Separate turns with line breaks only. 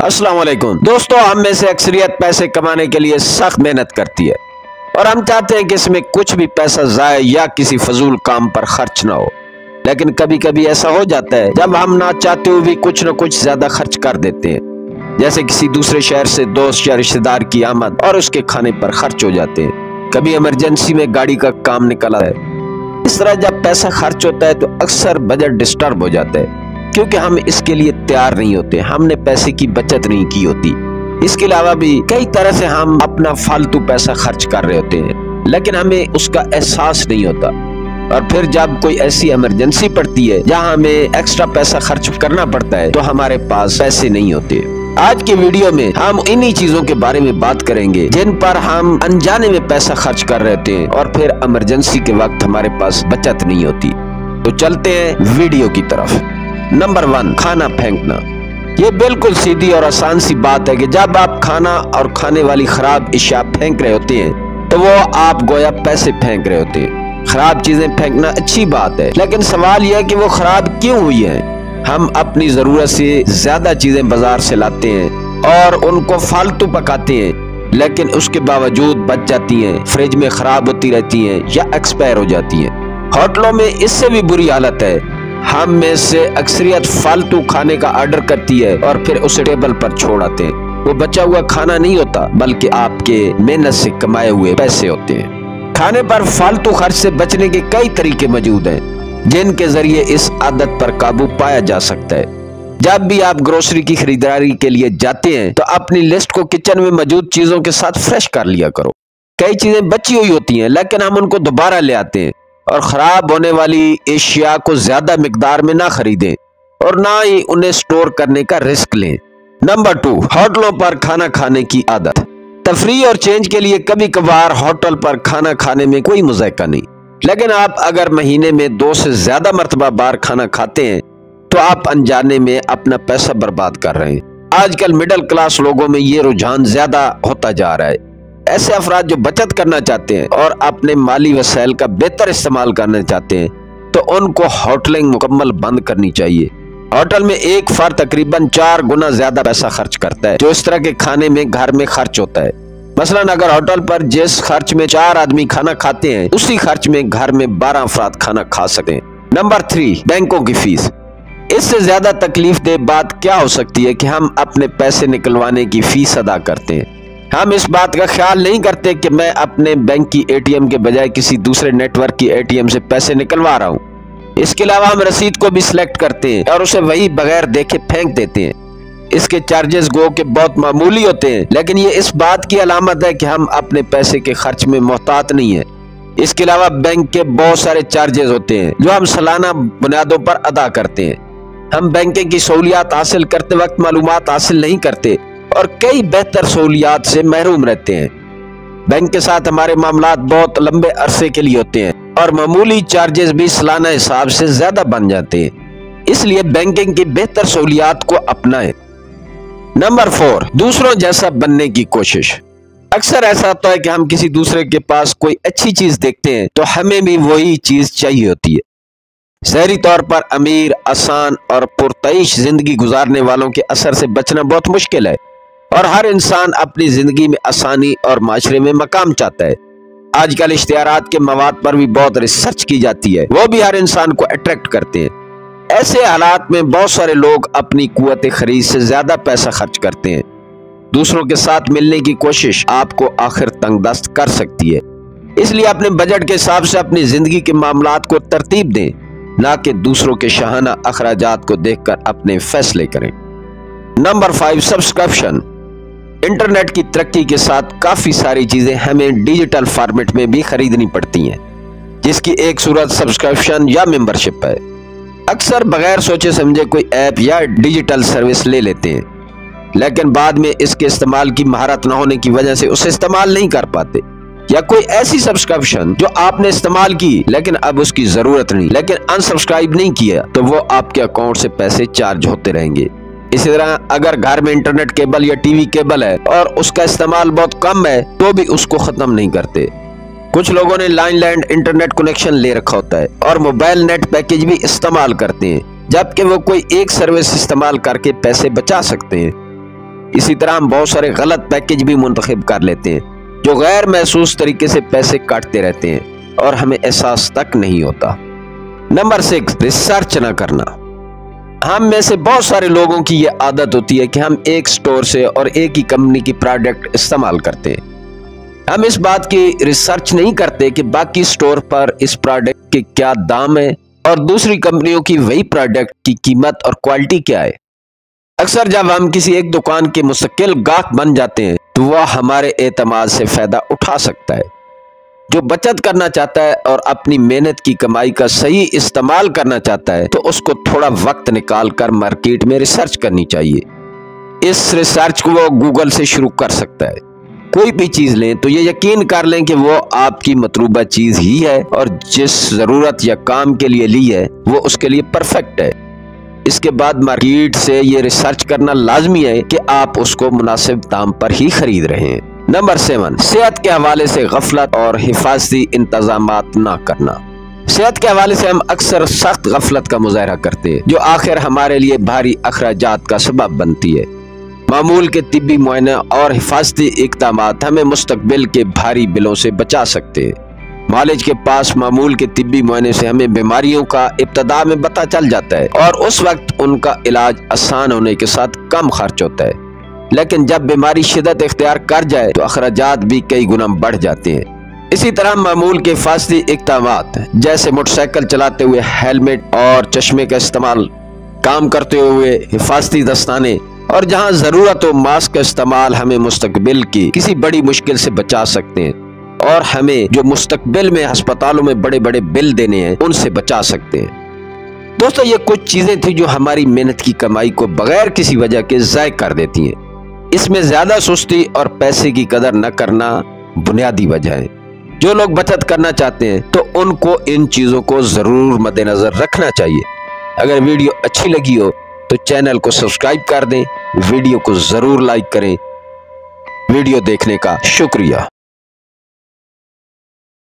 अस्सलाम वालेकुम दोस्तों, हम में से अक्सरियत पैसे कमाने के लिए सख्त मेहनत करती है और हम चाहते हैं कि इसमें कुछ भी पैसा जाए या किसी फजूल काम पर खर्च ना हो। लेकिन कभी कभी ऐसा हो जाता है जब हम ना चाहते हुए भी कुछ न कुछ ज्यादा खर्च कर देते हैं, जैसे किसी दूसरे शहर से दोस्त या रिश्तेदार की आमद और उसके खाने पर खर्च हो जाते हैं। कभी इमरजेंसी में गाड़ी का काम निकला है। इस तरह जब पैसा खर्च होता है तो अक्सर बजट डिस्टर्ब हो जाता है क्योंकि हम इसके लिए तैयार नहीं होते, हमने पैसे की बचत नहीं की होती। इसके अलावा भी कई तरह से हम अपना फालतू पैसा खर्च कर रहे होते हैं लेकिन हमें उसका एहसास नहीं होता। और फिर जब कोई ऐसी इमरजेंसी पड़ती है जहां हमें एक्स्ट्रा पैसा खर्च करना पड़ता है तो हमारे पास पैसे नहीं होते। आज के वीडियो में हम इन्हीं चीजों के बारे में बात करेंगे जिन पर हम अनजाने में पैसा खर्च कर रहे होते हैं और फिर इमरजेंसी के वक्त हमारे पास बचत नहीं होती। तो चलते हैं वीडियो की तरफ। नंबर 1, खाना फेंकना। ये बिल्कुल सीधी और आसान सी बात है कि जब आप खाना और खाने वाली खराब अशिया फेंक रहे होते हैं तो वो आप गोया पैसे फेंक रहे होते हैं। खराब चीजें फेंकना अच्छी बात है, लेकिन सवाल यह है कि वो खराब क्यों हुई है। हम अपनी जरूरत से ज्यादा चीजें बाजार से लाते हैं और उनको फालतू पकाते हैं, लेकिन उसके बावजूद बच जाती हैं, फ्रिज में खराब होती रहती हैं या एक्सपायर हो जाती हैं। होटलों में इससे भी बुरी हालत है। हम में से अक्सरियत फालतू खाने का ऑर्डर करती है और फिर उसे टेबल पर छोड़ आते हैं। वो बचा हुआ खाना नहीं होता बल्कि आपके मेहनत से कमाए हुए पैसे होते हैं। खाने पर फालतू खर्च से बचने के कई तरीके मौजूद हैं जिनके जरिए इस आदत पर काबू पाया जा सकता है। जब भी आप ग्रोसरी की खरीदारी के लिए जाते हैं तो अपनी लिस्ट को किचन में मौजूद चीजों के साथ फ्रेश कर लिया करो। कई चीजें बची हुई होती हैं लेकिन हम उनको दोबारा ले आते हैं और खराब होने वाली एशिया को ज्यादा मिकदार में ना खरीदें और ना ही उन्हें स्टोर करने का रिस्क लें। नंबर 2, होटलों पर खाना खाने की आदत। तफरीह और चेंज के लिए कभी कभार होटल पर खाना खाने में कोई मुज़ायका नहीं, लेकिन आप अगर महीने में 2 से ज्यादा मरतबा बार खाना खाते हैं तो आप अनजाने में अपना पैसा बर्बाद कर रहे हैं। आजकल मिडिल क्लास लोगों में ये रुझान ज्यादा होता जा रहा है। ऐसे अफराद जो बचत करना चाहते हैं और अपने माली वसाइल का बेहतर इस्तेमाल करना चाहते हैं तो उनको होटलिंग मुकम्मल बंद करनी चाहिए। होटल में एक फर्द तकरीबन 4 गुना ज्यादा पैसा खर्च करता है जो इस तरह के खाने में घर में खर्च होता है। मसलन अगर होटल पर जिस खर्च में 4 आदमी खाना खाते हैं उसी खर्च में घर में 12 अफराद खाना खा सकते हैं। नंबर 3, बैंकों की फीस। इससे ज्यादा तकलीफ दे बात क्या हो सकती है कि हम अपने पैसे निकलवाने की फीस अदा करते हैं। हम इस बात का ख्याल नहीं करते कि मैं अपने बैंक की एटीएम के बजाय किसी दूसरे नेटवर्क की एटीएम से पैसे निकलवा रहा हूँ। इसके अलावा हम रसीद को भी सिलेक्ट करते हैं और उसे वही बगैर देखे फेंक देते हैं। इसके चार्जेस गो के बहुत मामूली होते हैं, लेकिन ये इस बात की अलामत है कि हम अपने पैसे के खर्च में मोहतात नहीं है। इसके अलावा बैंक के बहुत सारे चार्जेस होते हैं जो हम सालाना बुनियादों पर अदा करते हैं। हम बैंकिंग की सहूलियात हासिल करते वक्त मालूमात हासिल नहीं करते और कई बेहतर सहूलियात से महरूम रहते हैं। बैंक के साथ हमारे मामलात बहुत लंबे अरसे के लिए होते हैं और मामूली चार्जेस भी सालाना हिसाब से ज्यादा बन जाते हैं, इसलिए बैंकिंग की बेहतर सहूलियात को अपनाएं। नंबर 4, दूसरों जैसा बनने की कोशिश। अक्सर ऐसा होता है कि हम किसी दूसरे के पास कोई अच्छी चीज देखते हैं तो हमें भी वही चीज चाहिए होती है। ज़ाहिरी तौर पर अमीर, आसान और पुरतईश जिंदगी गुजारने वालों के असर से बचना बहुत मुश्किल है और हर इंसान अपनी जिंदगी में आसानी और माशरे में मकाम चाहता है। आजकल इश्तिहारात के मवाद पर भी बहुत रिसर्च की जाती है, वो भी हर इंसान को अट्रैक्ट करते हैं। ऐसे हालात में बहुत सारे लोग अपनी कुव्वत खरीद से ज्यादा पैसा खर्च करते हैं। दूसरों के साथ मिलने की कोशिश आपको आखिर तंगदस्त कर सकती है, इसलिए अपने बजट के हिसाब से अपनी जिंदगी के मामलात को तरतीब दें, ना कि दूसरों के शाहाना अखराजात को देखकर अपने फैसले करें। Number 5, subscription. इंटरनेट की तरक्की के साथ काफी सारी चीजें हमें डिजिटल फॉर्मेट में भी खरीदनी पड़ती हैं, जिसकी एक सूरत सब्सक्रिप्शन या मेंबरशिप है। अक्सर बगैर सोचे समझे कोई ऐप या डिजिटल सर्विस ले लेते हैं, लेकिन बाद में इसके इस्तेमाल की महारत न होने की वजह से उसे इस्तेमाल नहीं कर पाते। या कोई ऐसी सब्सक्रिप्शन जो आपने इस्तेमाल की लेकिन अब उसकी जरूरत नहीं, लेकिन अनसब्सक्राइब नहीं किया तो वो आपके अकाउंट से पैसे चार्ज होते रहेंगे। इसी तरह अगर घर में इंटरनेट केबल या टीवी केबल है और उसका इस्तेमाल बहुत कम है तो भी उसको खत्म नहीं करते। कुछ लोगों ने लाइन इंटरनेट कनेक्शन ले रखा होता है और मोबाइल नेट पैकेज भी इस्तेमाल करते हैं, जबकि वो कोई एक सर्विस इस्तेमाल करके पैसे बचा सकते हैं। इसी तरह हम बहुत सारे गलत पैकेज भी मुंतखब कर लेते हैं जो गैर महसूस तरीके से पैसे काटते रहते हैं और हमें एहसास तक नहीं होता। नंबर 6, रिसर्च न करना। हम में से बहुत सारे लोगों की ये आदत होती है कि हम एक स्टोर से और एक ही कंपनी की प्रोडक्ट इस्तेमाल करते हैं। हम इस बात की रिसर्च नहीं करते कि बाकी स्टोर पर इस प्रोडक्ट के क्या दाम है और दूसरी कंपनियों की वही प्रोडक्ट की कीमत और क्वालिटी क्या है। अक्सर जब हम किसी एक दुकान के मुस्तकिल गाहक बन जाते हैं तो वह हमारे एतमाद से फायदा उठा सकता है। जो बचत करना चाहता है और अपनी मेहनत की कमाई का सही इस्तेमाल करना चाहता है तो उसको थोड़ा वक्त निकाल कर मार्केट में रिसर्च करनी चाहिए। इस रिसर्च को वो गूगल से शुरू कर सकता है। कोई भी चीज लें तो ये यकीन कर लें कि वो आपकी मतलूबा चीज ही है और जिस जरूरत या काम के लिए ली है वो उसके लिए परफेक्ट है। इसके बाद मार्केट से ये रिसर्च करना लाजमी है कि आप उसको मुनासिब दाम पर ही खरीद रहे हैं। नंबर 7, सेहत के हवाले से गफलत और हिफाजती इंतजामात ना करना। सेहत के हवाले से हम अक्सर सख्त गफलत का मुजाहरा करते हैं जो आखिर हमारे लिए भारी अखराजात का सबब बनती है। मामूल के तिब्बी मुआयने और हिफाजती इक़दामात हमें मुस्तकबिल के भारी बिलों से बचा सकते हैं। मालिज के पास मामूल के तिब्बी मुआयने से हमें बीमारियों का इब्तदा में पता चल जाता है और उस वक्त उनका इलाज आसान होने के साथ कम खर्च होता है, लेकिन जब बीमारी शिद्दत इख्तियार कर जाए तो अखराजात भी कई गुना बढ़ जाते हैं। इसी तरह मामूल के हिफाजती इक़दामात जैसे मोटरसाइकिल चलाते हुए हेलमेट और चश्मे का इस्तेमाल, काम करते हुए हिफाजती दस्ताने और जहां जरूरत हो मास्क का इस्तेमाल हमें मुस्तकबिल की किसी बड़ी मुश्किल से बचा सकते हैं और हमें जो मुस्तकबिल में अस्पतालों में बड़े बड़े बिल देने हैं उनसे बचा सकते हैं। दोस्तों, ये कुछ चीजें थी जो हमारी मेहनत की कमाई को बगैर किसी वजह के ज़ाय कर देती हैं। इसमें ज्यादा सुस्ती और पैसे की कदर न करना बुनियादी वजह है। जो लोग बचत करना चाहते हैं तो उनको इन चीजों को जरूर मद्देनजर रखना चाहिए। अगर वीडियो अच्छी लगी हो तो चैनल को सब्सक्राइब कर दें, वीडियो को जरूर लाइक करें। वीडियो देखने का शुक्रिया।